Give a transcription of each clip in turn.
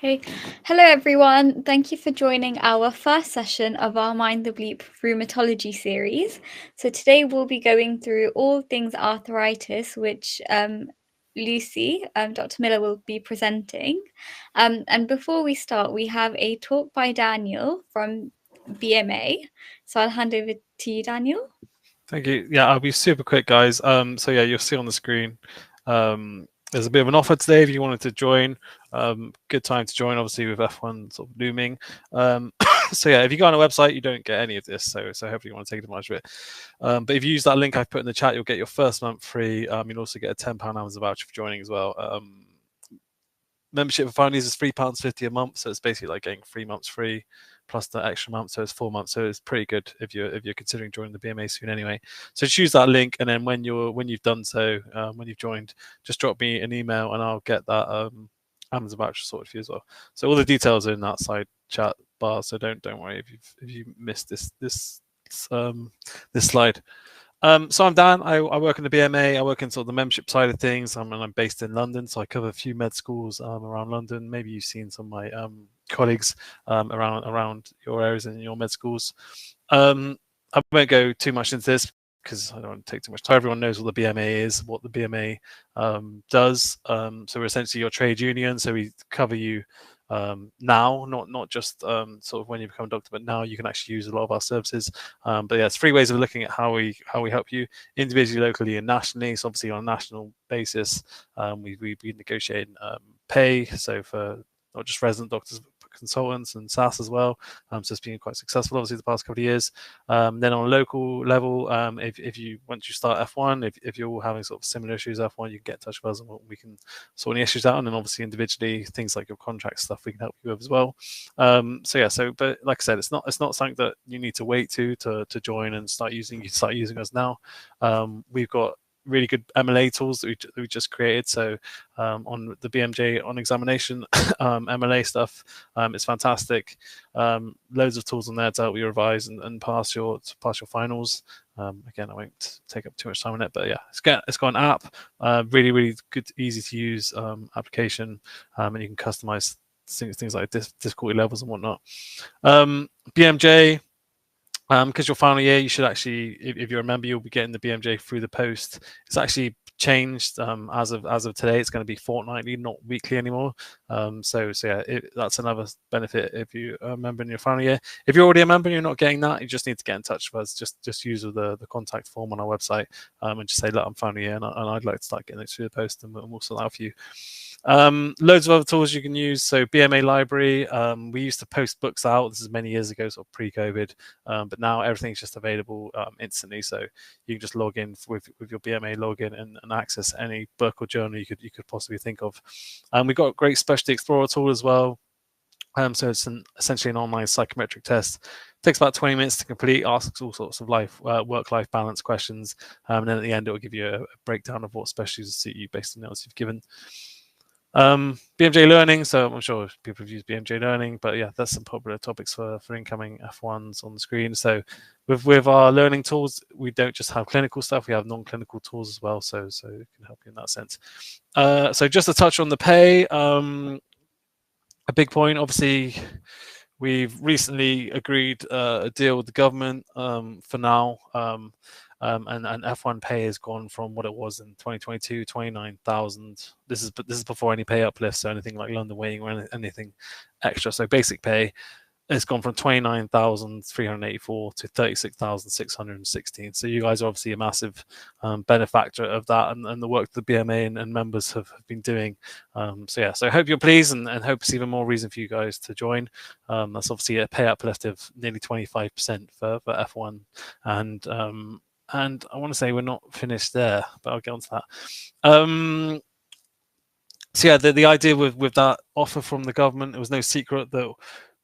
Okay. Hello, everyone. Thank you for joining our first session of our Mind the Bleep Rheumatology series. So today we'll be going through all things arthritis, which Lucy, Dr. Miller, will be presenting. And before we start, we have a talk by Daniel from BMA. So I'll hand over to you, Daniel. Thank you. Yeah, I'll be super quick, guys. So yeah, you'll see on the screen. There's a bit of an offer today if you wanted to join. Good time to join, obviously, with F1 sort of looming. So yeah, if you go on a website, you don't get any of this. So hopefully you want to take advantage of it. But if you use that link I've put in the chat, you'll get your first month free. You'll also get a £10 Amazon voucher for joining as well. Membership for founders is £3.50 a month, so it's basically like getting 3 months free plus the extra month, so it's 4 months. So it's pretty good if you're considering joining the BMA soon anyway. So choose that link, and then when you've done so, when you've joined, just drop me an email and I'll get that Amazon voucher sorted for you as well. So all the details are in that side chat bar. So don't worry if you missed this slide. So I'm Dan. I work in the BMA. I work in sort of the membership side of things. I'm based in London, so I cover a few med schools around London. Maybe you've seen some of my colleagues around your areas and your med schools. I won't go too much into this because I don't want to take too much time. Everyone knows what the BMA is, what the BMA does. So we're essentially your trade union. So we cover you now, not just sort of when you become a doctor, but now you can actually use a lot of our services. But yeah, it's 3 ways of looking at how we help you individually, locally, and nationally. So obviously on a national basis, we negotiate pay. So for not just resident doctors, but consultants and SAS as well. So it's been quite successful, obviously, the past couple of years. Then on a local level, if you once you start F1, if you're all having sort of similar issues F1, you can get in touch with us and we can sort any issues out. And then obviously individually, things like your contract stuff, we can help you with as well. But like I said, it's not something that you need to wait to join and start using. You start using us now. We've got really good MLA tools that we just created. So on the BMJ on examination, MLA stuff, it's fantastic. Loads of tools on there to help you revise and pass your finals. Again, I won't take up too much time on it, but yeah, it's got an app, really good, easy to use application, and you can customize things like difficulty levels and whatnot. BMJ. Because your final year, you should actually, if you remember, you'll be getting the BMJ through the post. It's actually changed as of today. It's going to be fortnightly, not weekly anymore. So yeah, that's another benefit if you are a member in your final year. If you're already a member and you're not getting that, you just need to get in touch with us. Just use the contact form on our website and just say, look, I'm final year and I'd like to start getting it through the post, and we'll sort that out for you. Loads of other tools you can use. So BMA library, we used to post books out. This is many years ago, sort of pre-COVID, but now everything's just available instantly. So you can just log in with your BMA login and access any book or journal you could possibly think of. We've got a great Specialty Explorer tool as well. So it's essentially an online psychometric test. It takes about 20 minutes to complete, asks all sorts of work-life balance questions, and then at the end it will give you a breakdown of what specialties suit you based on the answers you've given. BMJ Learning, so I'm sure people have used BMJ Learning, but yeah, that's some popular topics for incoming F1s on the screen. So with our learning tools, we don't just have clinical stuff, we have non-clinical tools as well, so it can help you in that sense. So just to touch on the pay, a big point, obviously, we've recently agreed a deal with the government for now. And F1 pay has gone from what it was in 2022, 29,000. This is before any pay uplifts or anything like London Weighing or anything extra. So basic pay has gone from 29,384 to 36,616. So you guys are obviously a massive benefactor of that and the work the BMA and members have been doing. So yeah, so I hope you're pleased and hope it's even more reason for you guys to join. That's obviously a pay uplift of nearly 25% for F1 and I want to say we're not finished there, but I'll get on to that. So yeah, the idea with that offer from the government, it was no secret that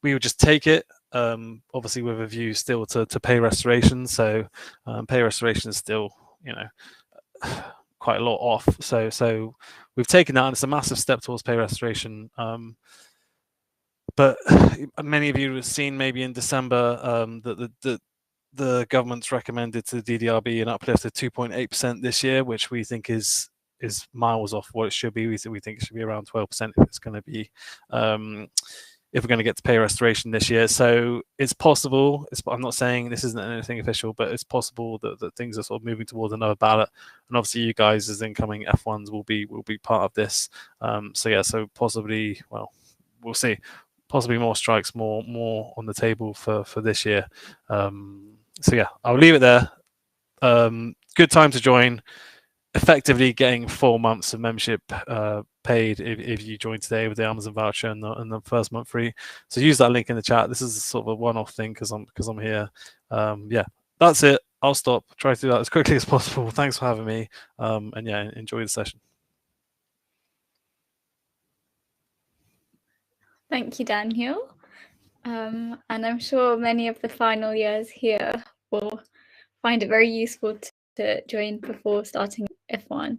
we would just take it, obviously with a view still to pay restoration. So pay restoration is still, quite a lot off. So we've taken that, and it's a massive step towards pay restoration. But many of you have seen maybe in December that the government's recommended to the DDRB an uplift of 2.8% this year, which we think is is miles off what it should be. We think it should be around 12% if it's going to be if we're going to get to pay restoration this year. So it's possible. I'm not saying this isn't anything official, but it's possible that things are sort of moving towards another ballot. And obviously, you guys as incoming F1s will be part of this. So possibly, well, we'll see. Possibly more strikes, more on the table for this year. I'll leave it there. Good time to join. Effectively getting 4 months of membership paid if you join today with the Amazon voucher and the first month free. So use that link in the chat. This is sort of a one-off thing because I'm here. That's it. I'll stop. Try to do that as quickly as possible. Thanks for having me. Enjoy the session. Thank you, Daniel. And I'm sure many of the final years here will find it very useful to join before starting F1.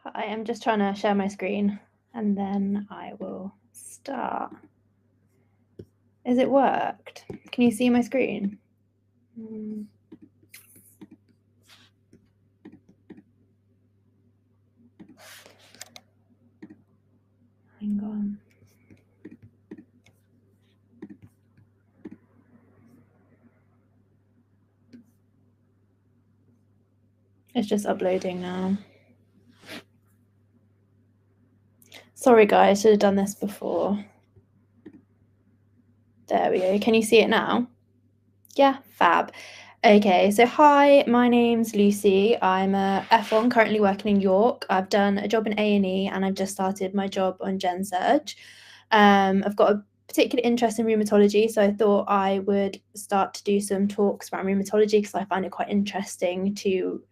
Hi, I'm just trying to share my screen and then I will start. Has it worked? Can you see my screen? Hang on. It's just uploading now. Sorry guys, should have done this before. There we go. Can you see it now? Yeah, fab. Okay, so hi, my name's Lucy. I'm a F1 currently working in York. I've done a job in A&E and I've just started my job on Gen Surg. I've got a particular interest in rheumatology, so I thought I would start to do some talks around rheumatology because I find it quite interesting to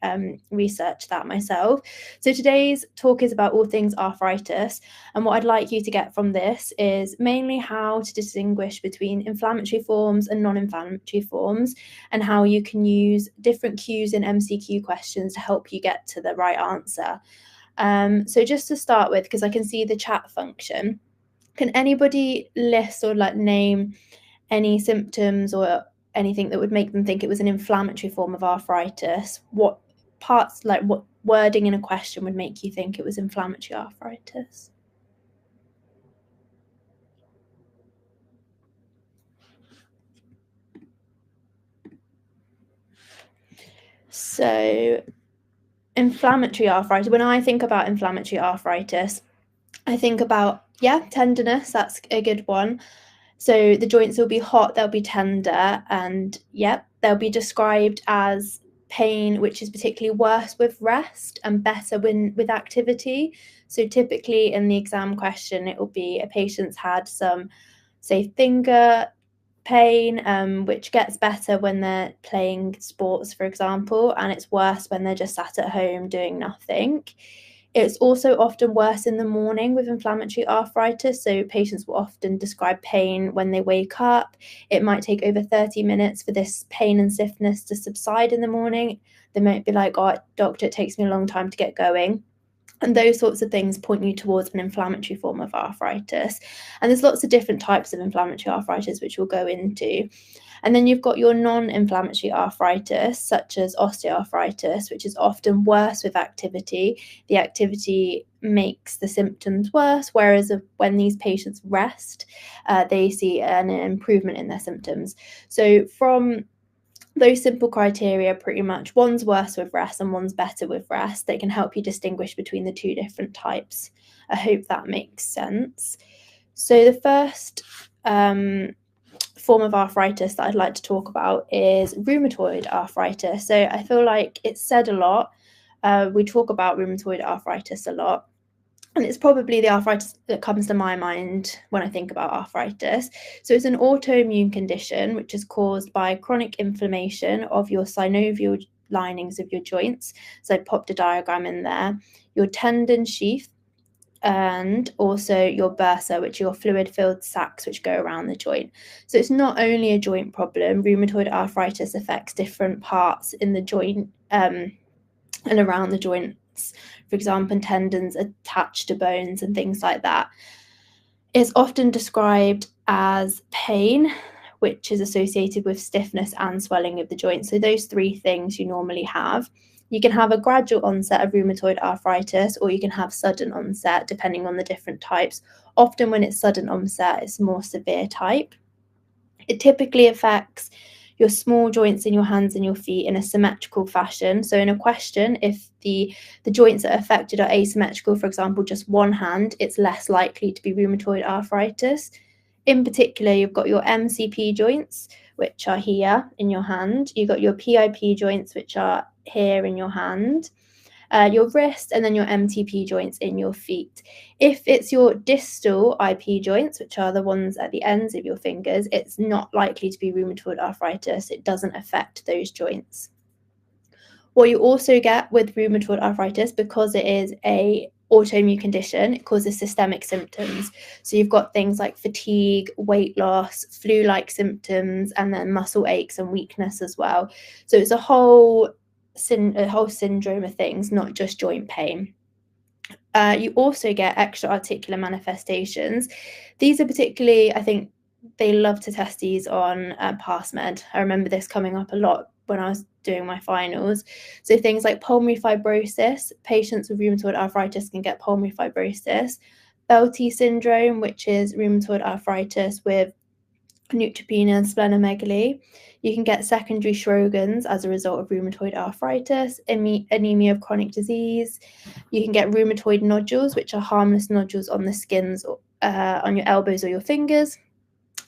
research that myself. So today's talk is about all things arthritis, and what I'd like you to get from this is mainly how to distinguish between inflammatory forms and non-inflammatory forms, and how you can use different cues in MCQ questions to help you get to the right answer. So just to start with, because I can see the chat function, can anybody list or name any symptoms or anything that would make them think it was an inflammatory form of arthritis? What parts, what wording in a question would make you think it was inflammatory arthritis? So inflammatory arthritis, when I think about inflammatory arthritis, I think about, tenderness, that's a good one. So the joints will be hot, they'll be tender, and they'll be described as pain which is particularly worse with rest and better with activity. So typically in the exam question, it will be a patient's had some, say, finger pain, which gets better when they're playing sports, for example, and it's worse when they're just sat at home doing nothing. It's also often worse in the morning with inflammatory arthritis, so patients will often describe pain when they wake up. It might take over 30 minutes for this pain and stiffness to subside in the morning. They might be like, "Oh, doctor, it takes me a long time to get going." And those sorts of things point you towards an inflammatory form of arthritis. And there's lots of different types of inflammatory arthritis, which we'll go into. And then you've got your non-inflammatory arthritis, such as osteoarthritis, which is often worse with activity. The activity makes the symptoms worse, whereas when these patients rest, they see an improvement in their symptoms. So from those simple criteria, pretty much, one's worse with rest and one's better with rest. They can help you distinguish between the two different types. I hope that makes sense. So the first form of arthritis that I'd like to talk about is rheumatoid arthritis. So I feel like it's said a lot. We talk about rheumatoid arthritis a lot. And it's probably the arthritis that comes to my mind when I think about arthritis. So it's an autoimmune condition which is caused by chronic inflammation of your synovial linings of your joints. So I popped a diagram in there. Your tendon sheath, and also your bursa, which are your fluid-filled sacs which go around the joint. So it's not only a joint problem. Rheumatoid arthritis affects different parts in the joint and around the joints, for example, tendons attached to bones and things like that. It's often described as pain, which is associated with stiffness and swelling of the joint. So those three things you normally have. You can have a gradual onset of rheumatoid arthritis, or you can have sudden onset, depending on the different types. Often when it's sudden onset, it's a more severe type. It typically affects your small joints in your hands and your feet in a symmetrical fashion. So in a question, if the joints that are affected are asymmetrical, for example, just one hand, it's less likely to be rheumatoid arthritis. In particular, you've got your MCP joints, which are here in your hand. You've got your PIP joints, which are here in your hand, your wrist, and then your MTP joints in your feet. If it's your distal IP joints, which are the ones at the ends of your fingers, it's not likely to be rheumatoid arthritis. It doesn't affect those joints. What you also get with rheumatoid arthritis, because it is a autoimmune condition, it causes systemic symptoms. So you've got things like fatigue, weight loss, flu-like symptoms, and then muscle aches and weakness as well. So it's a whole syndrome of things, not just joint pain. You also get extra-articular manifestations. These are particularly, I think, they love to test these on PassMed. I remember this coming up a lot when I was doing my finals. So things like pulmonary fibrosis, patients with rheumatoid arthritis can get pulmonary fibrosis. Bell's syndrome, which is rheumatoid arthritis with neutropenia and splenomegaly. You can get secondary Sjogren's as a result of rheumatoid arthritis, anemia of chronic disease. You can get rheumatoid nodules, which are harmless nodules on the skins on your elbows or your fingers.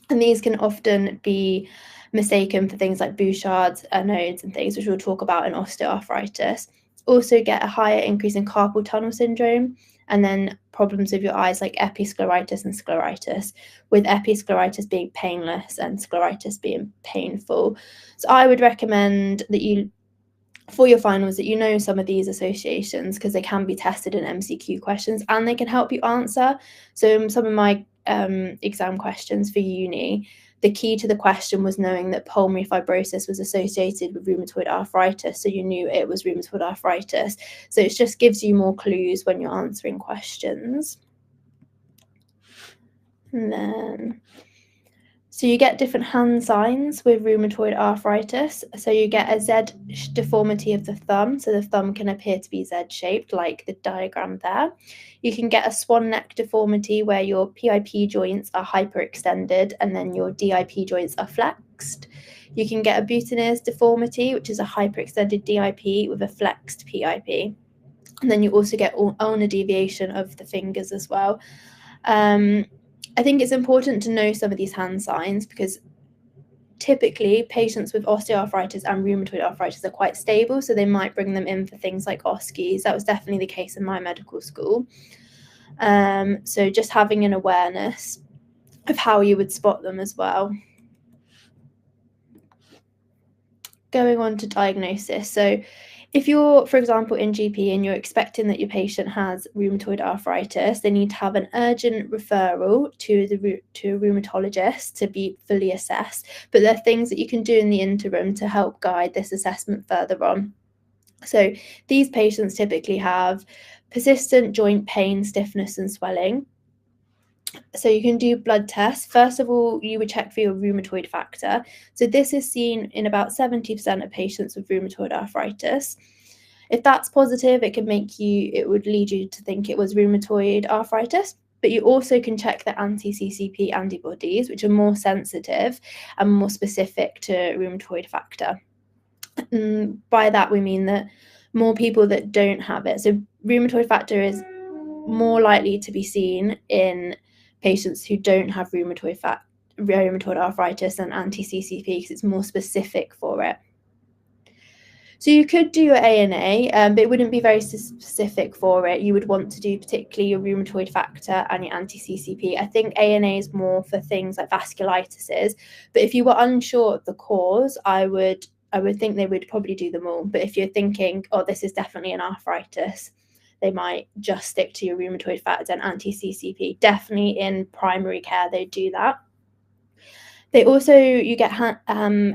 And these can often be mistaken for things like Bouchard's nodes and things, which we'll talk about in osteoarthritis. Also get a higher increase in carpal tunnel syndrome, and then problems with your eyes like episcleritis and scleritis, with episcleritis being painless and scleritis being painful. So I would recommend that you, for your finals, that you know some of these associations, because they can be tested in MCQ questions and they can help you answer. So some of my exam questions for uni, the key to the question was knowing that pulmonary fibrosis was associated with rheumatoid arthritis, so you knew it was rheumatoid arthritis. So it just gives you more clues when you're answering questions. And then, so you get different hand signs with rheumatoid arthritis. So you get a Z deformity of the thumb. So the thumb can appear to be Z-shaped, like the diagram there. You can get a swan neck deformity where your PIP joints are hyperextended and then your DIP joints are flexed. You can get a Bhumini deformity, which is a hyperextended DIP with a flexed PIP. And then you also get ulnar deviation of the fingers as well. I think it's important to know some of these hand signs, because typically patients with osteoarthritis and rheumatoid arthritis are quite stable, so they might bring them in for things like OSCEs. That was definitely the case in my medical school. So just having an awareness of how you would spot them as well. Going on to diagnosis. So if you're, for example, in GP and you're expecting that your patient has rheumatoid arthritis, they need to have an urgent referral to a rheumatologist to be fully assessed. But there are things that you can do in the interim to help guide this assessment further on. So these patients typically have persistent joint pain, stiffness, and swelling. So you can do blood tests. First of all, you would check for your rheumatoid factor. So this is seen in about 70% of patients with rheumatoid arthritis. If that's positive, it would lead you to think it was rheumatoid arthritis. But you also can check the anti-CCP antibodies, which are more sensitive and more specific to rheumatoid factor. And by that, we mean that more people that don't have it. So rheumatoid factor is more likely to be seen in patients who don't have rheumatoid arthritis than anti-CCP, because it's more specific for it. So you could do your ANA, but it wouldn't be very specific for it. You would want to do particularly your rheumatoid factor and your anti-CCP. I think ANA is more for things like vasculitises, but if you were unsure of the cause, I would think they would probably do them all. But if you're thinking, oh, this is definitely an arthritis, they might just stick to your rheumatoid factor and anti-CCP. Definitely in primary care, they do that. You get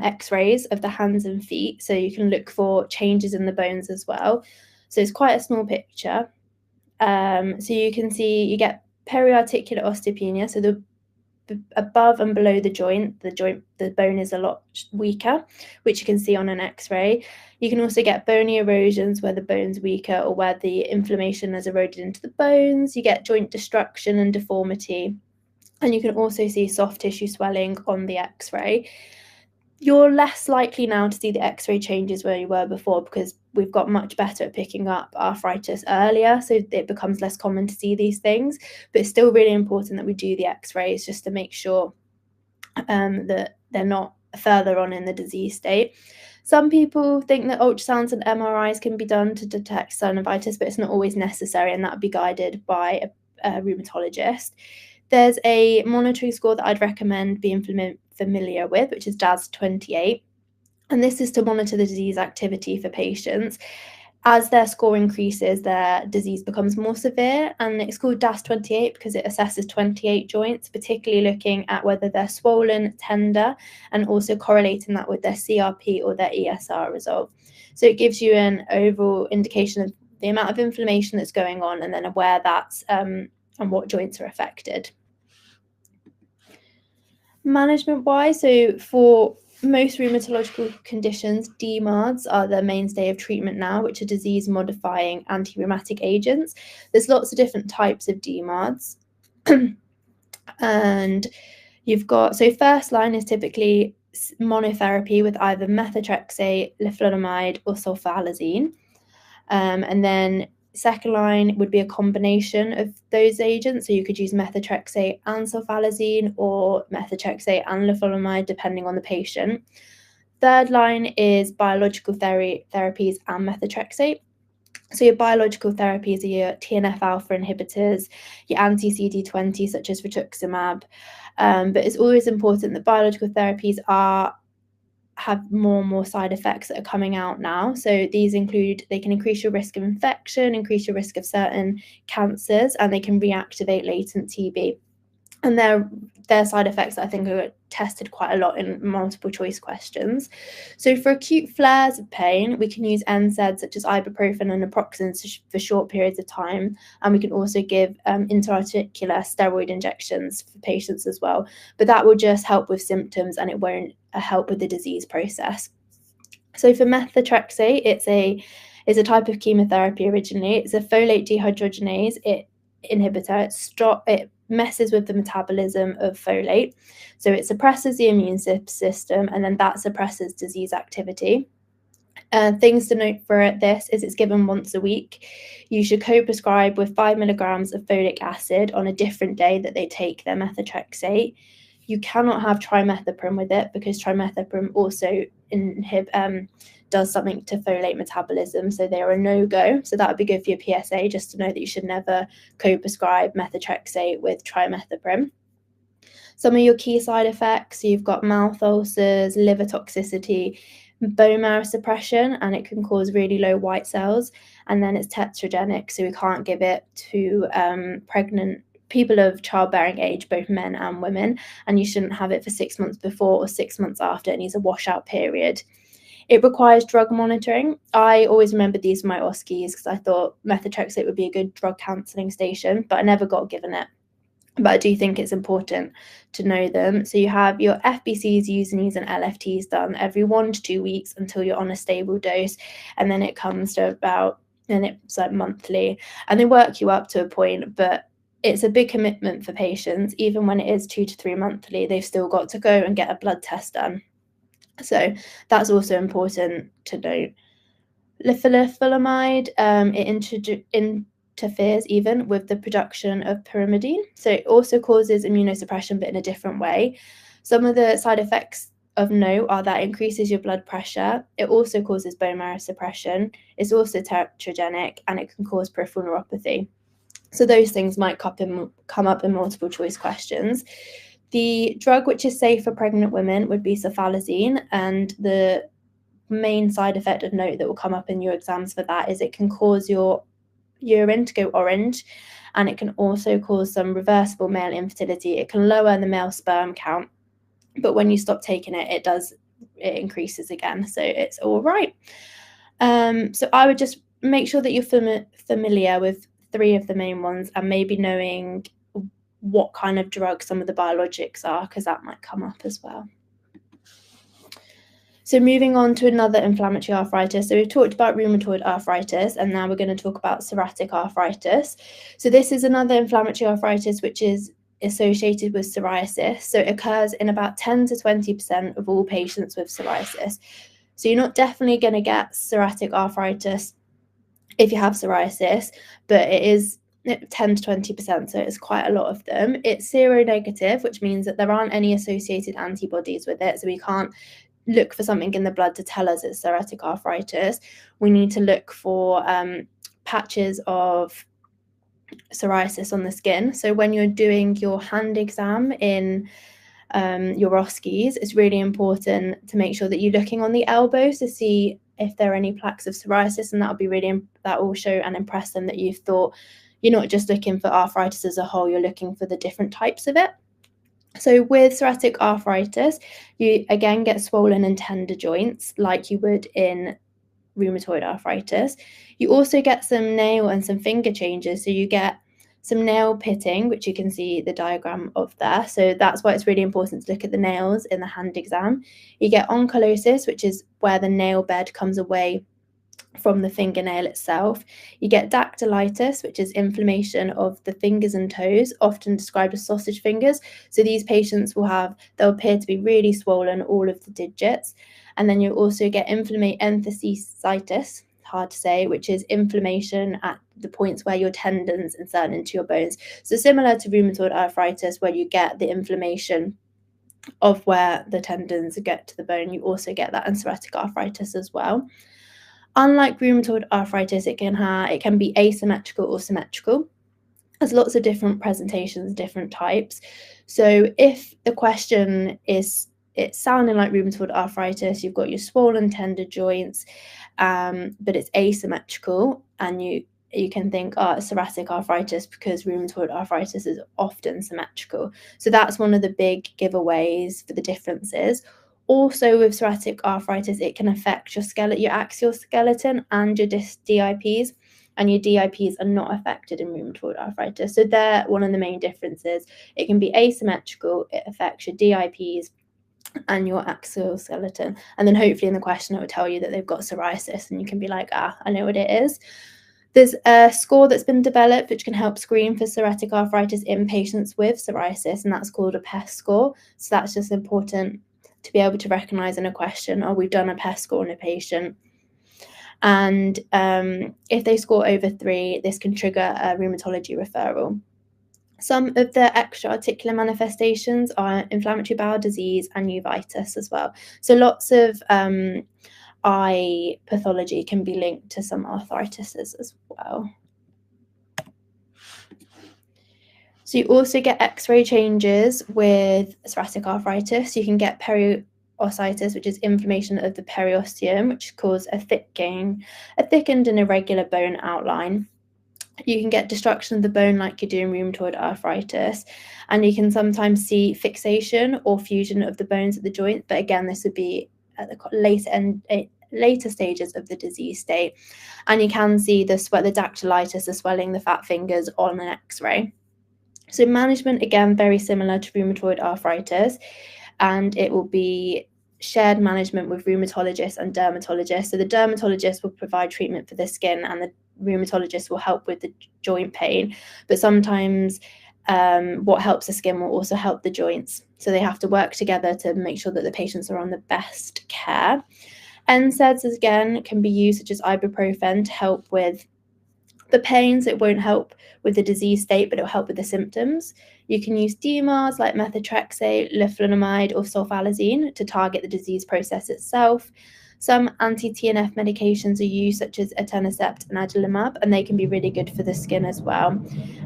x-rays of the hands and feet, so you can look for changes in the bones as well. So it's quite a small picture. So you can see you get periarticular osteopenia, so the above and below the bone is a lot weaker, which you can see on an x-ray. You can also get bony erosions where the bone's weaker or where the inflammation has eroded into the bones. You get joint destruction and deformity, and you can also see soft tissue swelling on the x-ray. You're less likely now to see the x-ray changes where you were before, because we've got much better at picking up arthritis earlier, so it becomes less common to see these things. But it's still really important that we do the x-rays just to make sure that they're not further on in the disease state. Some people think that ultrasounds and MRIs can be done to detect synovitis, but it's not always necessary, and that would be guided by a rheumatologist. There's a monitoring score that I'd recommend being familiar with, which is DAS28. And this is to monitor the disease activity for patients. As their score increases, their disease becomes more severe, and it's called DAS28 because it assesses 28 joints, particularly looking at whether they're swollen, tender, and also correlating that with their CRP or their ESR result. So it gives you an overall indication of the amount of inflammation that's going on, and then where that's and what joints are affected. Management-wise, so for most rheumatological conditions, DMARDs are the mainstay of treatment now, which are disease-modifying anti-rheumatic agents. There's lots of different types of DMARDs. And you've got, so first line is typically monotherapy with either methotrexate, leflunomide, or sulfalazine. And then second line would be a combination of those agents. So you could use methotrexate and sulfalazine, or methotrexate and leflunomide, depending on the patient. Third line is biological therapies and methotrexate. So your biological therapies are your TNF-alpha inhibitors, your anti-CD20 such as rituximab. But it's always important that biological therapies have more and more side effects that are coming out now. So these include, they can increase your risk of infection, increase your risk of certain cancers, and they can reactivate latent TB. And their side effects, I think, are tested quite a lot in multiple choice questions. So for acute flares of pain, we can use NSAIDs such as ibuprofen and naproxen for short periods of time. And we can also give intra-articular steroid injections for patients as well. But that will just help with symptoms, and it won't help with the disease process. So for methotrexate, it's a type of chemotherapy originally. It's a folate dehydrogenase inhibitor. It messes with the metabolism of folate. So it suppresses the immune system, and then that suppresses disease activity. Things to note for this is it's given once a week. You should co-prescribe with 5 milligrams of folic acid on a different day that they take their methotrexate. You cannot have trimethoprim with it, because trimethoprim also does something to folate metabolism, so they are a no-go. So that would be good for your PSA, just to know that you should never co-prescribe methotrexate with trimethoprim. Some of your key side effects, so you've got mouth ulcers, liver toxicity, bone marrow suppression, and it can cause really low white cells. And then it's tetragenic, so we can't give it to pregnant people of childbearing age, both men and women, and you shouldn't have it for 6 months before or 6 months after. It needs a washout period. It requires drug monitoring. I always remembered these from my OSCEs because I thought methotrexate would be a good drug cancelling station, but I never got given it. But I do think it's important to know them. So you have your FBCs, USNEs, and LFTs done every 1 to 2 weeks until you're on a stable dose, and then it comes to it's like monthly, and they work you up to a point, but it's a big commitment for patients. Even when it is 2 to 3 monthly, they've still got to go and get a blood test done. So that's also important to note. Leflunomide, it interferes even with the production of pyrimidine. So it also causes immunosuppression, but in a different way. Some of the side effects of note are that it increases your blood pressure. It also causes bone marrow suppression. It's also teratogenic, and it can cause peripheral neuropathy. So those things might come up in multiple choice questions. The drug which is safe for pregnant women would be sulfalazine, and the main side effect of note that will come up in your exams for that is it can cause your urine to go orange, and it can also cause some reversible male infertility. It can lower the male sperm count, but when you stop taking it, it increases again, so it's all right. So I would just make sure that you're familiar with 3 of the main ones, and maybe knowing what kind of drugs some of the biologics are, because that might come up as well. So moving on to another inflammatory arthritis. So we've talked about rheumatoid arthritis, and now we're going to talk about psoriatic arthritis. So this is another inflammatory arthritis which is associated with psoriasis. So it occurs in about 10 to 20% of all patients with psoriasis. So you're not definitely going to get psoriatic arthritis if you have psoriasis, but it is 10 to 20%, so it's quite a lot of them. It's seronegative, which means that there aren't any associated antibodies with it, so we can't look for something in the blood to tell us it's psoriatic arthritis. We need to look for patches of psoriasis on the skin. So when you're doing your hand exam in your Roskies, it's really important to make sure that you're looking on the elbows to see if there are any plaques of psoriasis, and that will show and impress them that you've thought you're not just looking for arthritis as a whole, you're looking for the different types of it. So with psoriatic arthritis, you again get swollen and tender joints like you would in rheumatoid arthritis. You also get some nail and some finger changes. So you get some nail pitting, which you can see the diagram of there. So that's why it's really important to look at the nails in the hand exam. You get onculosis, which is where the nail bed comes away from the fingernail itself. You get dactylitis, which is inflammation of the fingers and toes, often described as sausage fingers. So these patients they'll appear to be really swollen, all of the digits. And then you also get enthesitis, hard to say, which is inflammation at the points where your tendons insert into your bones. So similar to rheumatoid arthritis, where you get the inflammation of where the tendons get to the bone, you also get that in psoriatic arthritis as well. Unlike rheumatoid arthritis, it can be asymmetrical or symmetrical. There's lots of different presentations, different types. So if the question is it's sounding like rheumatoid arthritis, you've got your swollen tender joints, but it's asymmetrical, and you can think, it's psoriatic arthritis because rheumatoid arthritis is often symmetrical. So that's one of the big giveaways for the differences. Also with psoriatic arthritis, it can affect your axial skeleton and your DIPs, and your DIPs are not affected in rheumatoid arthritis. So they're one of the main differences. It can be asymmetrical, it affects your DIPs and your axial skeleton. And then hopefully in the question it will tell you that they've got psoriasis, and you can be like, I know what it is. There's a score that's been developed which can help screen for psoriatic arthritis in patients with psoriasis, and that's called a PES score. So that's just important to be able to recognise in a question, we've done a PES score on a patient. And if they score over 3, this can trigger a rheumatology referral. Some of the extra articular manifestations are inflammatory bowel disease and uveitis as well. So lots of eye pathology can be linked to some arthritises as well. So you also get X-ray changes with psoriatic arthritis. You can get periositis, which is inflammation of the periosteum, which causes a thickened and irregular bone outline. You can get destruction of the bone like you do in rheumatoid arthritis, and you can sometimes see fixation or fusion of the bones at the joint. But again, this would be at the later stages of the disease state. And you can see the dactylitis, the swelling, the fat fingers on an X-ray. So management, again, very similar to rheumatoid arthritis, and it will be shared management with rheumatologists and dermatologists. So the dermatologist will provide treatment for the skin, and the rheumatologist will help with the joint pain. But sometimes what helps the skin will also help the joints. So they have to work together to make sure that the patients are on the best care. NSAIDs, again, can be used, such as ibuprofen, to help with the pains. It won't help with the disease state, but it will help with the symptoms. You can use DMARDs like methotrexate, leflunomide, or sulfalazine to target the disease process itself. Some anti-TNF medications are used, such as etanercept and adalimumab, and they can be really good for the skin as well.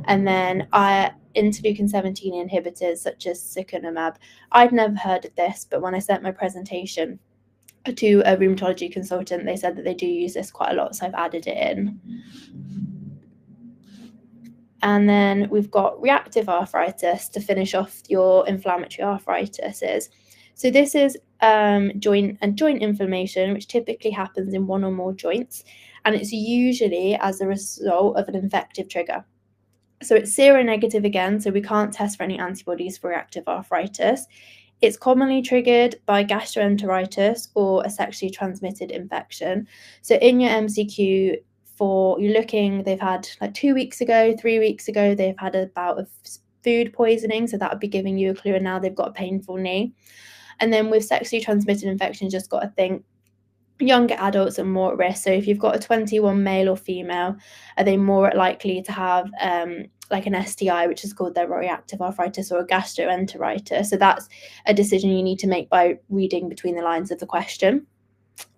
And then interleukin-17 inhibitors, such as secukinumab. I'd never heard of this, but when I sent my presentation to a rheumatology consultant, they said that they do use this quite a lot, so I've added it in. And then we've got reactive arthritis to finish off your inflammatory arthritises. So this is joint inflammation, which typically happens in one or more joints, and it's usually as a result of an infective trigger. So it's seronegative again, so we can't test for any antibodies for reactive arthritis. It's commonly triggered by gastroenteritis or a sexually transmitted infection. So in your MCQ, you're looking, they've had like 2 weeks ago, 3 weeks ago, they've had a bout of food poisoning, so that would be giving you a clue, and now they've got a painful knee. And then with sexually transmitted infections, just got to think younger adults are more at risk. So if you've got a 21 male or female, are they more likely to have like an STI, which is called their reactive arthritis, or a gastroenteritis? So that's a decision you need to make by reading between the lines of the question.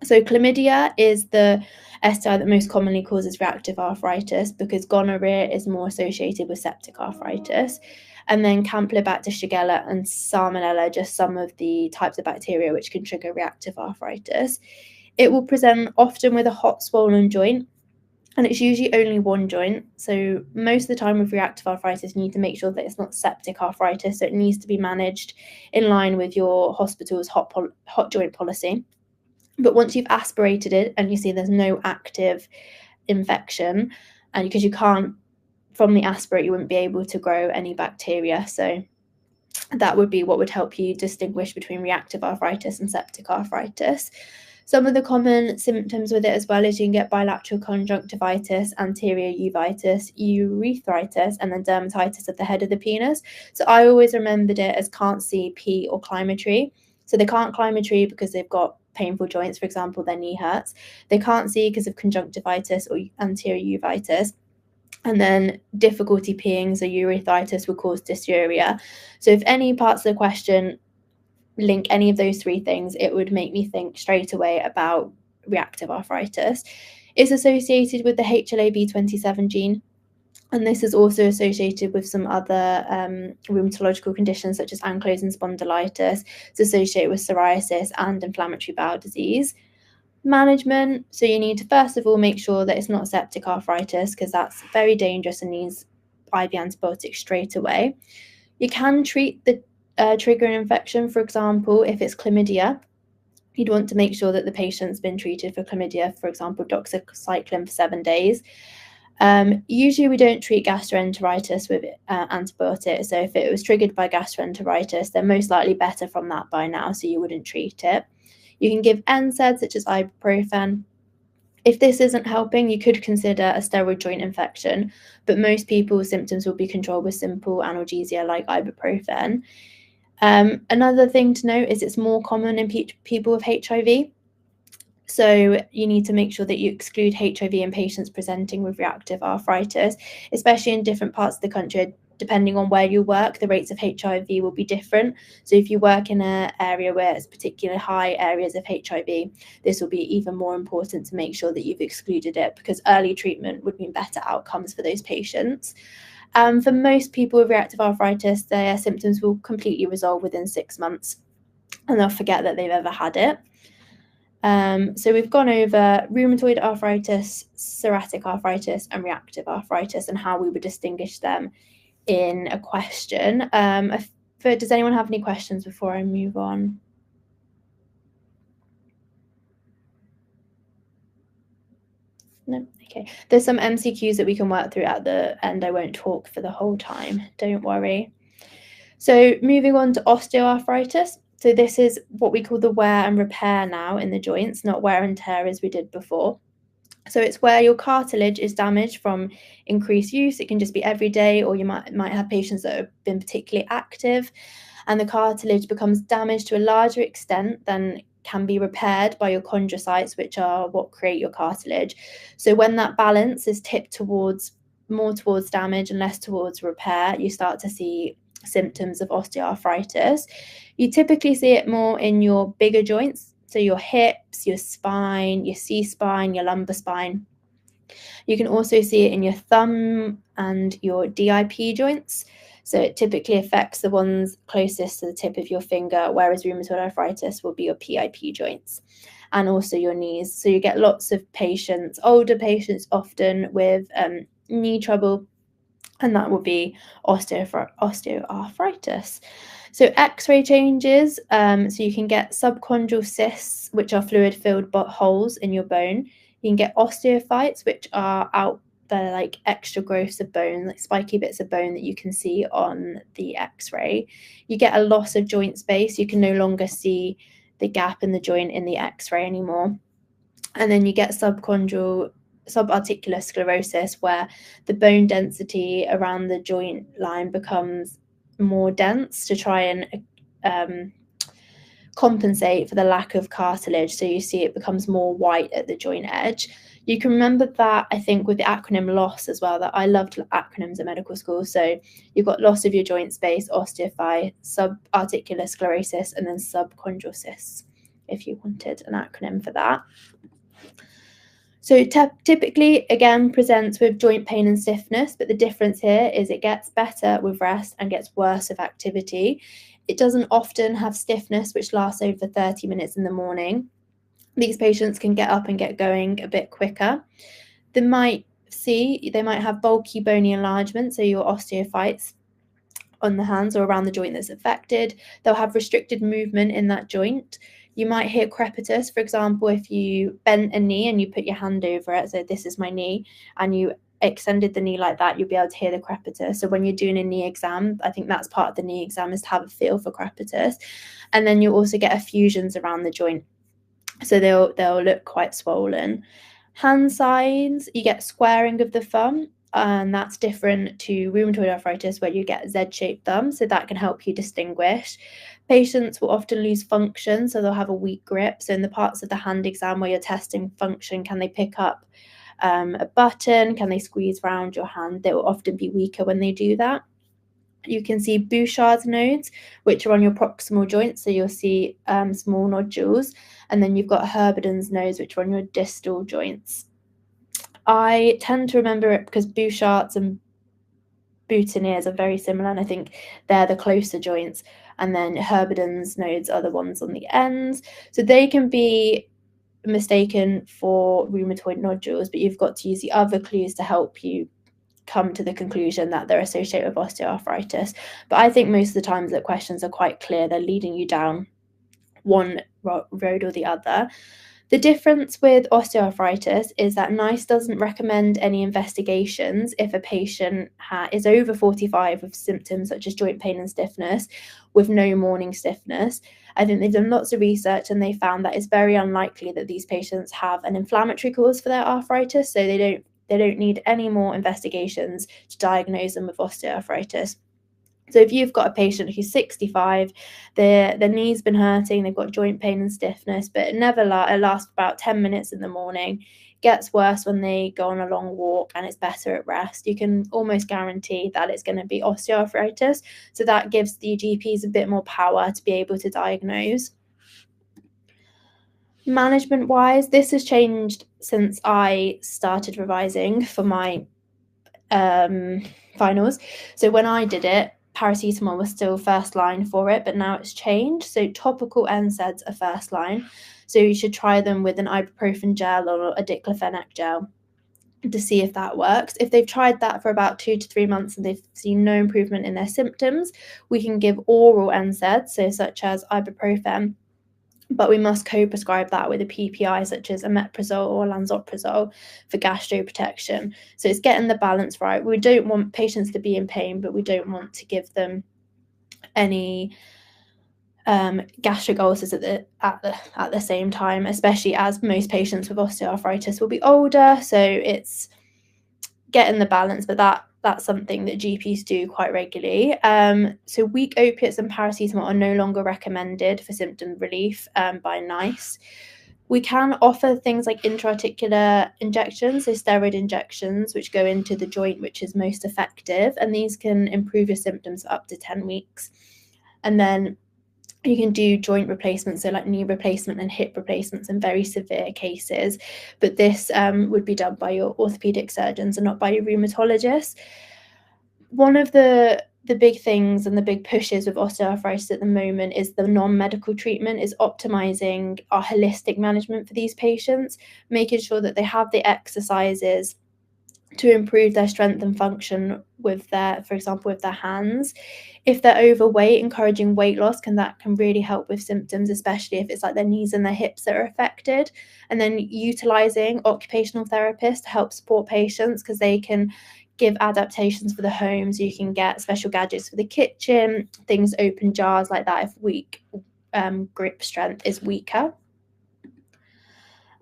So chlamydia is the STI that most commonly causes reactive arthritis, because gonorrhea is more associated with septic arthritis. And then Campylobacter, Shigella, and Salmonella are just some of the types of bacteria which can trigger reactive arthritis. It will present often with a hot, swollen joint, and it's usually only one joint. So most of the time with reactive arthritis, you need to make sure that it's not septic arthritis, so it needs to be managed in line with your hospital's hot joint policy. But once you've aspirated it and you see there's no active infection, and because you can't, from the aspirate, you wouldn't be able to grow any bacteria. So that would be what would help you distinguish between reactive arthritis and septic arthritis. Some of the common symptoms with it as well is you can get bilateral conjunctivitis, anterior uveitis, urethritis, and then dermatitis of the head of the penis. So I always remembered it as can't see, pee, or climb a tree. So they can't climb a tree because they've got painful joints, for example, their knee hurts. They can't see because of conjunctivitis or anterior uveitis. And then difficulty peeing, so urethritis, will cause dysuria. So if any parts of the question link any of those three things, it would make me think straight away about reactive arthritis. It's associated with the HLA-B27 gene, and this is also associated with some other rheumatological conditions such as ankylosing spondylitis. It's associated with psoriasis and inflammatory bowel disease. Management, so you need to first of all make sure that it's not septic arthritis, because that's very dangerous and needs IV antibiotics straight away. You can treat the triggering infection. For example, if it's chlamydia, you'd want to make sure that the patient's been treated for chlamydia, for example, doxycycline for 7 days. Usually we don't treat gastroenteritis with antibiotics, so if it was triggered by gastroenteritis, they're most likely better from that by now, so you wouldn't treat it. You can give NSAIDs such as ibuprofen. If this isn't helping, you could consider a steroid joint infection, but most people's symptoms will be controlled with simple analgesia like ibuprofen. Another thing to note is it's more common in people with HIV. So you need to make sure that you exclude HIV in patients presenting with reactive arthritis, especially in different parts of the country. Depending on where you work, the rates of HIV will be different. So if you work in an area where it's particularly high areas of HIV, this will be even more important to make sure that you've excluded it, because early treatment would mean better outcomes for those patients. For most people with reactive arthritis, their symptoms will completely resolve within 6 months, and they'll forget that they've ever had it. So we've gone over rheumatoid arthritis, psoriatic arthritis, and reactive arthritis, and how we would distinguish them in a question. Does anyone have any questions before I move on? No? Okay. There's some MCQs that we can work through at the end. I won't talk for the whole time, don't worry. So moving on to osteoarthritis. So this is what we call the wear and repair now in the joints, not wear and tear as we did before. So it's where your cartilage is damaged from increased use. It can just be every day, or you might have patients that have been particularly active, and the cartilage becomes damaged to a larger extent than can be repaired by your chondrocytes, which are what create your cartilage. So when that balance is tipped more towards damage and less towards repair, you start to see symptoms of osteoarthritis. You typically see it more in your bigger joints, so your hips, your spine, your C-spine, your lumbar spine. You can also see it in your thumb and your DIP joints. So it typically affects the ones closest to the tip of your finger, whereas rheumatoid arthritis will be your PIP joints and also your knees. So you get lots of patients, older patients often, with knee trouble, and that would be osteoarthritis. So X-ray changes, so you can get subchondral cysts, which are fluid-filled holes in your bone. You can get osteophytes, which are out there like extra growths of bone, like spiky bits of bone that you can see on the x-ray. You get a loss of joint space. You can no longer see the gap in the joint in the x-ray anymore. And then you get subarticular sclerosis, where the bone density around the joint line becomes more dense to try and compensate for the lack of cartilage. So you see it becomes more white at the joint edge. You can remember that, I think, with the acronym LOSS as well, that I loved acronyms at medical school. So you've got loss of your joint space, osteophyte, subarticular sclerosis, and then subchondral cysts, if you wanted an acronym for that. So typically, again, presents with joint pain and stiffness, but the difference here is it gets better with rest and gets worse with activity. It doesn't often have stiffness, which lasts over 30 minutes in the morning. These patients can get up and get going a bit quicker. They might have bulky bony enlargement, so your osteophytes on the hands or around the joint that's affected. They'll have restricted movement in that joint. You might hear crepitus, for example, if you bent a knee and you put your hand over it, so this is my knee, and you extended the knee like that, you'll be able to hear the crepitus. So when you're doing a knee exam, I think that's part of the knee exam, is to have a feel for crepitus. And then you'll also get effusions around the joint, so they'll look quite swollen. Hand signs, you get squaring of the thumb, and that's different to rheumatoid arthritis, where you get Z-shaped thumb, so that can help you distinguish. Patients will often lose function, so they'll have a weak grip. So in the parts of the hand exam where you're testing function, can they pick up a button? Can they squeeze around your hand? They will often be weaker when they do that. You can see Bouchard's nodes, which are on your proximal joints, so you'll see small nodules. And then you've got Herberdin's nodes, which are on your distal joints. I tend to remember it because Bouchard's and Boutonnieres are very similar, and I think they're the closer joints. And then Herberdin's nodes are the ones on the ends. So they can be mistaken for rheumatoid nodules, but you've got to use the other clues to help you come to the conclusion that they're associated with osteoarthritis. But I think most of the times that questions are quite clear. They're leading you down one road or the other. The difference with osteoarthritis is that NICE doesn't recommend any investigations if a patient is over 45 with symptoms such as joint pain and stiffness with no morning stiffness. I think they've done lots of research and they found that it's very unlikely that these patients have an inflammatory cause for their arthritis, so they don't need any more investigations to diagnose them with osteoarthritis. So if you've got a patient who's 65, their knee's been hurting, they've got joint pain and stiffness, but it lasts about 10 minutes in the morning, gets worse when they go on a long walk, and it's better at rest, you can almost guarantee that it's going to be osteoarthritis. So that gives the GPs a bit more power to be able to diagnose. Management-wise, this has changed since I started revising for my finals. So when I did it, paracetamol was still first line for it, but now it's changed. So topical NSAIDs are first line. So you should try them with an ibuprofen gel or a diclofenac gel to see if that works. If they've tried that for about 2 to 3 months and they've seen no improvement in their symptoms, we can give oral NSAIDs, so such as ibuprofen, but we must co-prescribe that with a PPI such as omeprazole or lansoprazole for gastroprotection. So it's getting the balance right. We don't want patients to be in pain, but we don't want to give them any gastric ulcers at the same time, especially as most patients with osteoarthritis will be older. So it's getting the balance, but that's something that GPs do quite regularly. So weak opiates and paracetamol are no longer recommended for symptom relief by NICE. We can offer things like intra-articular injections, so steroid injections, which go into the joint, which is most effective, and these can improve your symptoms for up to 10 weeks. And then you can do joint replacements, so like knee replacement and hip replacements in very severe cases, but this would be done by your orthopedic surgeons and not by your rheumatologists. One of the big things and the big pushes with osteoarthritis at the moment is the non-medical treatment, is optimizing our holistic management for these patients, making sure that they have the exercises to improve their strength and function with their, for example, with their hands. If they're overweight, encouraging weight loss can really help with symptoms, especially if it's like their knees and their hips that are affected. And then utilizing occupational therapists to help support patients, because they can give adaptations for the home. So you can get special gadgets for the kitchen, things open jars like that if weak grip strength is weaker.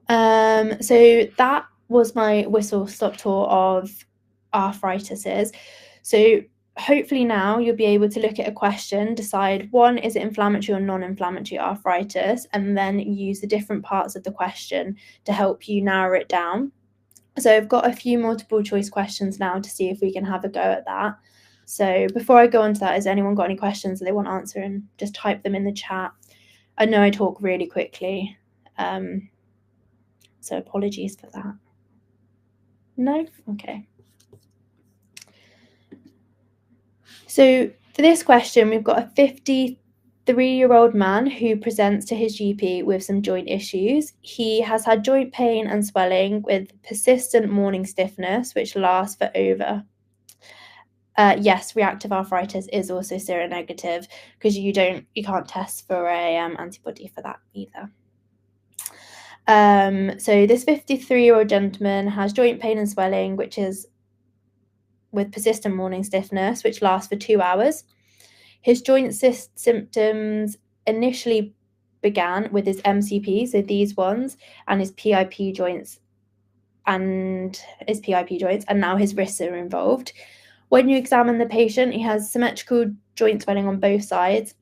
So that was my whistle-stop tour of arthritis. So hopefully now you'll be able to look at a question, decide, one, is it inflammatory or non-inflammatory arthritis, and then use the different parts of the question to help you narrow it down. So I've got a few multiple choice questions now to see if we can have a go at that. So before I go on to that, has anyone got any questions that they want answering? Just type them in the chat. I know I talk really quickly, so apologies for that. No? Okay. So for this question, we've got a 53-year-old man who presents to his GP with some joint issues. He has had joint pain and swelling with persistent morning stiffness, which lasts for over... yes, reactive arthritis is also seronegative, because you can't test for a antibody for that either. So this 53-year-old gentleman has joint pain and swelling, which is with persistent morning stiffness, which lasts for 2 hours. His joint symptoms initially began with his MCP, so these ones, and his PIP joints, and now his wrists are involved. When you examine the patient, he has symmetrical joint swelling on both sides.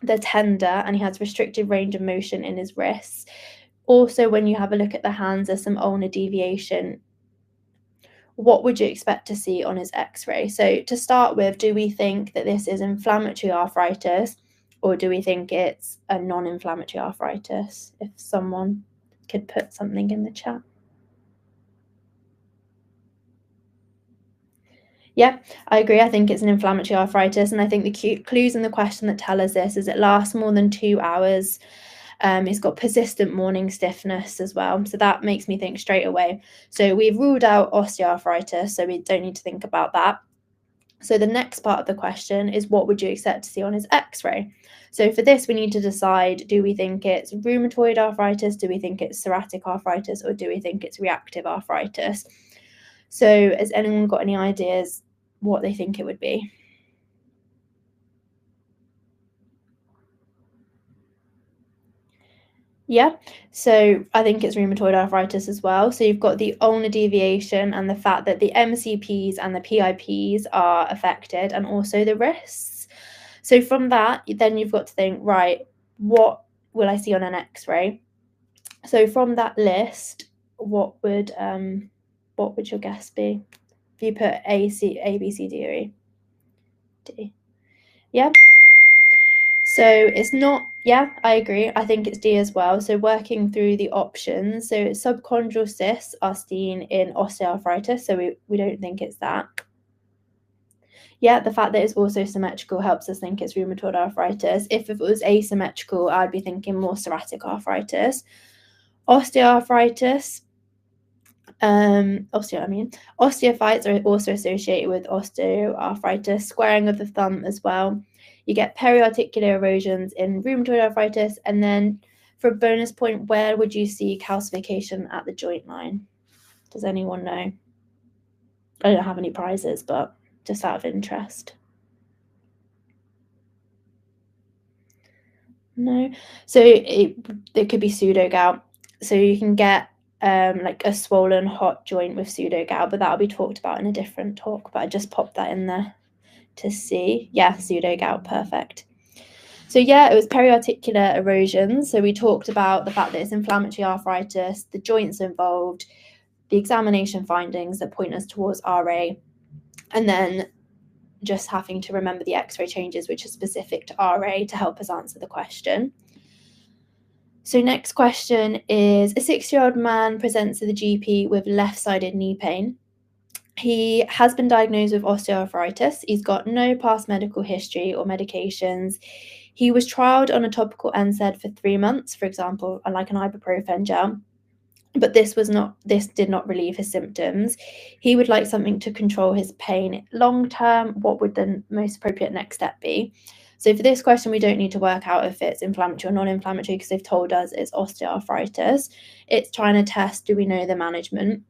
They're tender, and he has restricted range of motion in his wrists. Also, when you have a look at the hands, there's some ulnar deviation. What would you expect to see on his x-ray? So to start with, do we think that this is inflammatory arthritis, or do we think it's a non-inflammatory arthritis? If someone could put something in the chat. Yeah, I agree. I think it's an inflammatory arthritis, and I think the clues in the question that tell us this is it lasts more than 2 hours. It's got persistent morning stiffness as well. So that makes me think straight away. So we've ruled out osteoarthritis, so we don't need to think about that. So the next part of the question is, what would you expect to see on his x-ray? So for this, we need to decide, do we think it's rheumatoid arthritis? Do we think it's psoriatic arthritis? Or do we think it's reactive arthritis? So has anyone got any ideas what they think it would be? Yeah, so I think it's rheumatoid arthritis as well. So you've got the ulnar deviation and the fact that the MCPs and the PIPs are affected, and also the wrists. So from that, then you've got to think, right, what will I see on an x-ray? So from that list, what would your guess be? If you put A, B, C, D, or E? D. Yeah. So it's not, yeah, I agree. I think it's D as well. So working through the options. So subchondral cysts are seen in osteoarthritis. So we don't think it's that. Yeah, the fact that it's also symmetrical helps us think it's rheumatoid arthritis. If it was asymmetrical, I'd be thinking more psoriatic arthritis. Osteoarthritis. Osteophytes are also associated with osteoarthritis, squaring of the thumb as well. You get periarticular erosions in rheumatoid arthritis. And then for a bonus point, where would you see calcification at the joint line? Does anyone know? I don't have any prizes, but just out of interest. No. So it could be pseudo-gout. So you can get like a swollen hot joint with pseudo-gout, but that'll be talked about in a different talk. But I just popped that in there to see. Yeah, pseudo-gout, perfect. So yeah, it was periarticular erosion. So we talked about the fact that it's inflammatory arthritis, the joints involved, the examination findings that point us towards RA, and then just having to remember the x-ray changes, which are specific to RA, to help us answer the question. So next question is, a 6-year-old man presents to the GP with left-sided knee pain. He has been diagnosed with osteoarthritis. He's got no past medical history or medications. He was trialed on a topical NSAID for 3 months, for example, like an ibuprofen gel. but this did not relieve his symptoms. He would like something to control his pain long term. What would the most appropriate next step be? So for this question, we don't need to work out if it's inflammatory or non-inflammatory because they've told us it's osteoarthritis. It's trying to test, do we know the management?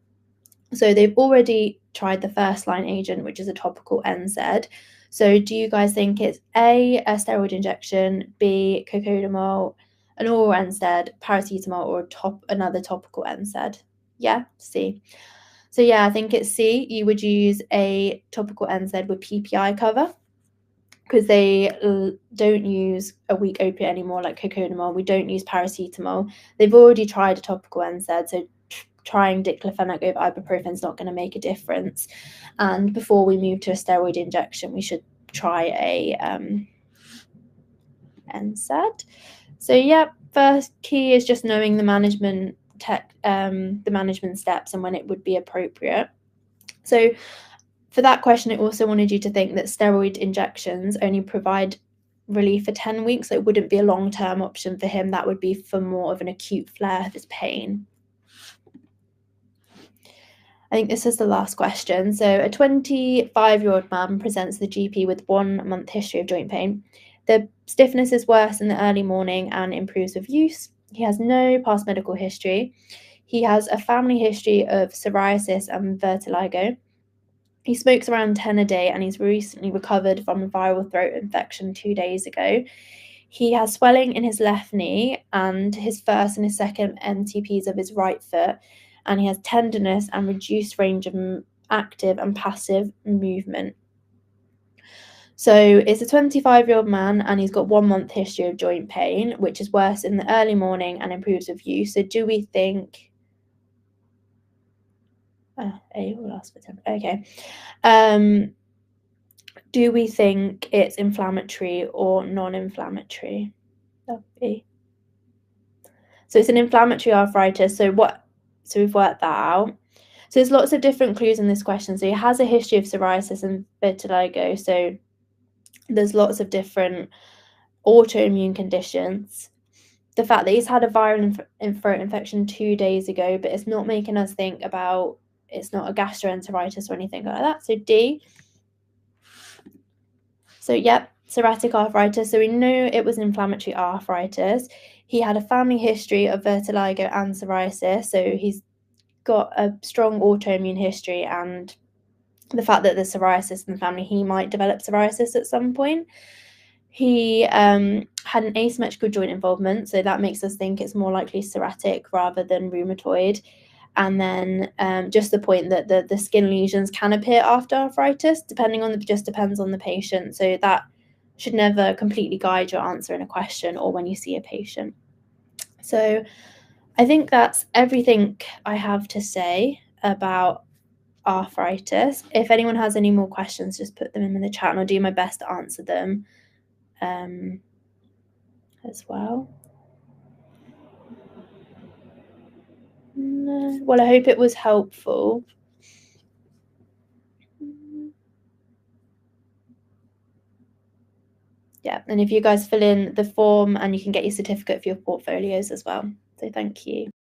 So they've already tried the first line agent, which is a topical NSAID. So do you guys think it's A, a steroid injection, B, cocodamol, an oral NSAID, paracetamol, or another topical NSAID? Yeah, C. So yeah, I think it's C. You would use a topical NSAID with PPI cover because they don't use a weak opiate anymore like cocodamol. We don't use paracetamol. They've already tried a topical NSAID, so trying diclofenac over ibuprofen is not going to make a difference. And before we move to a steroid injection, we should try a NSAID. So yeah, first key is just knowing the management steps and when it would be appropriate. So for that question, it also wanted you to think that steroid injections only provide relief for 10 weeks. So it wouldn't be a long-term option for him. That would be for more of an acute flare of his pain. I think this is the last question. So a 25-year-old man presents to the GP with 1 month history of joint pain. The stiffness is worse in the early morning and improves with use. He has no past medical history. He has a family history of psoriasis and vertigo. He smokes around 10 a day and he's recently recovered from a viral throat infection 2 days ago. He has swelling in his left knee and his first and his second MTBs of his right foot, and he has tenderness and reduced range of active and passive movement. So it's a 25-year-old man and he's got 1 month history of joint pain, which is worse in the early morning and improves with use. So do we think... A will last for 10. Okay. Do we think it's inflammatory or non-inflammatory? B. So it's an inflammatory arthritis. So we've worked that out. So there's lots of different clues in this question. So he has a history of psoriasis and vitiligo. So there's lots of different autoimmune conditions. The fact that he's had a viral throat infection 2 days ago, but it's not making us think about, it's not a gastroenteritis or anything like that. So D. So yep, psoriatic arthritis. So we know it was inflammatory arthritis. He had a family history of vitiligo and psoriasis. So he's got a strong autoimmune history, and the fact that there's psoriasis in the family, he might develop psoriasis at some point. He had an asymmetrical joint involvement, so that makes us think it's more likely psoriatic rather than rheumatoid. And then just the point that the skin lesions can appear after arthritis, just depends on the patient. So that should never completely guide your answer in a question or when you see a patient. So I think that's everything I have to say about arthritis. If anyone has any more questions, just put them in the chat and I'll do my best to answer them as well. No. Well, I hope it was helpful. Yeah, and if you guys fill in the form and you can get your certificate for your portfolios as well. So thank you.